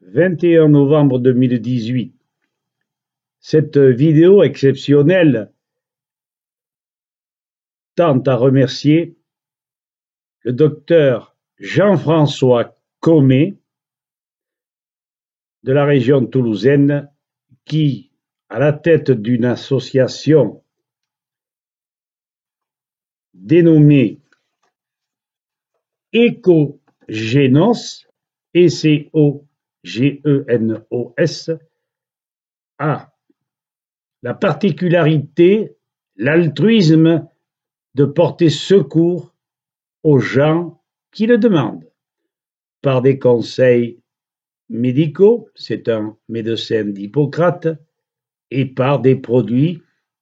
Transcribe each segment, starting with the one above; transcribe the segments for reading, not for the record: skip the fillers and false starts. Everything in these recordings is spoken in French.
21 novembre 2018. Cette vidéo exceptionnelle tente à remercier le docteur Jean-François Commet de la région toulousaine qui, à la tête d'une association dénommée Ecogenos, E-C-O-G-E-N-O-S, a la particularité, l'altruisme de porter secours aux gens qui le demandent, par des conseils médicaux, c'est un médecin d'Hippocrate, et par des produits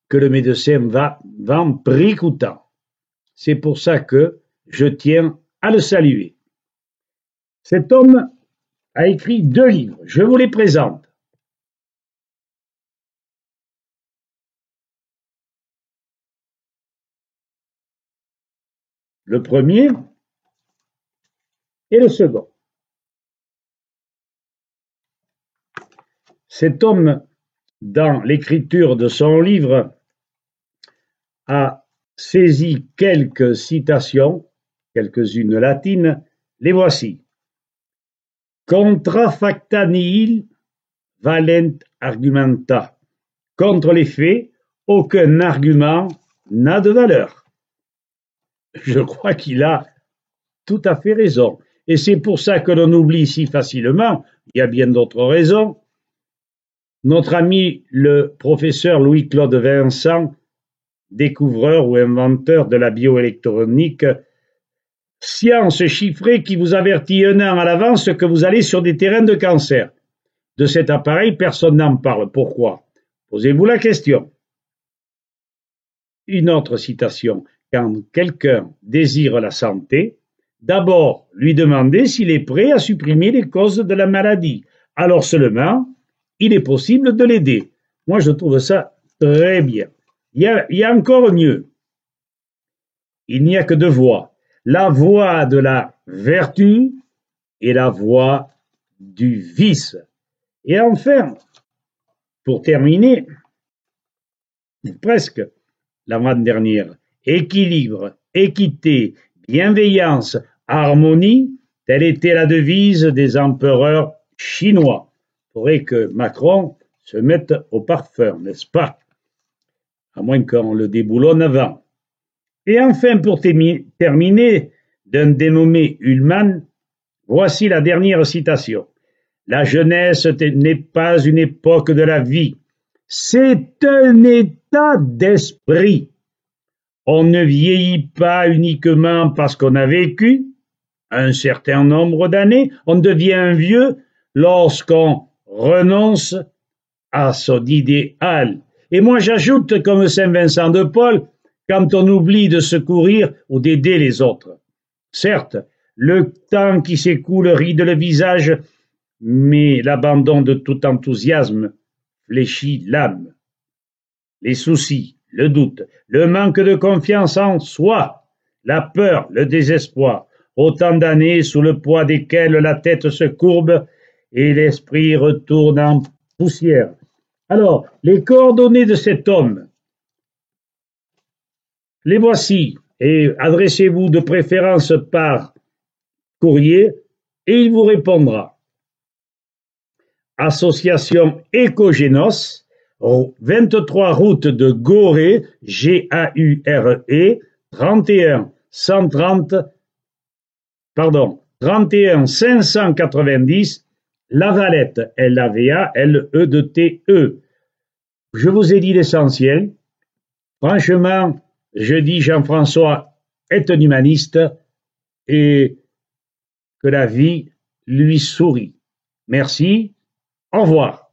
que le médecin vend prix coûtant. C'est pour ça que je tiens à le saluer. Cet homme a écrit 2 livres, je vous les présente. Le premier et le second. Cet homme, dans l'écriture de son livre, a saisi quelques citations, quelques-unes latines, les voici. Contra facta nihil valent argumenta. Contre les faits, aucun argument n'a de valeur. Je crois qu'il a tout à fait raison. Et c'est pour ça que l'on oublie si facilement, il y a bien d'autres raisons. Notre ami le professeur Louis-Claude Vincent, découvreur ou inventeur de la bioélectronique, science chiffrée qui vous avertit 1 an à l'avance que vous allez sur des terrains de cancer. De cet appareil, personne n'en parle. Pourquoi? Posez-vous la question. Une autre citation. Quand quelqu'un désire la santé, d'abord lui demander s'il est prêt à supprimer les causes de la maladie. Alors seulement, il est possible de l'aider. Moi, je trouve ça très bien. Il y a encore mieux. Il n'y a que 2 voies. La voie de la vertu et la voie du vice. Et enfin, pour terminer, presque l'avant-dernière, équilibre, équité, bienveillance, harmonie, telle était la devise des empereurs chinois. Il faudrait que Macron se mette au parfum, n'est-ce pas? À moins qu'on le déboulonne avant. Et enfin, pour terminer, d'un dénommé Ullmann, voici la dernière citation. La jeunesse n'est pas une époque de la vie, c'est un état d'esprit. On ne vieillit pas uniquement parce qu'on a vécu un certain nombre d'années, on devient vieux lorsqu'on renonce à son idéal. Et moi j'ajoute comme Saint Vincent de Paul, quand on oublie de secourir ou d'aider les autres. Certes, le temps qui s'écoule ride le visage, mais l'abandon de tout enthousiasme fléchit l'âme. Les soucis, le doute, le manque de confiance en soi, la peur, le désespoir, autant d'années sous le poids desquelles la tête se courbe et l'esprit retourne en poussière. Alors, les coordonnées de cet homme, les voici, et adressez-vous de préférence par courrier, et il vous répondra. Association Ecogenos, 23 route de Gorée, G-A-U-R-E, 31 590, Lavalette, L-A-V-A-L-E-T-E. Je vous ai dit l'essentiel. Franchement, je dis Jean-François est un humaniste et que la vie lui sourit. Merci, au revoir.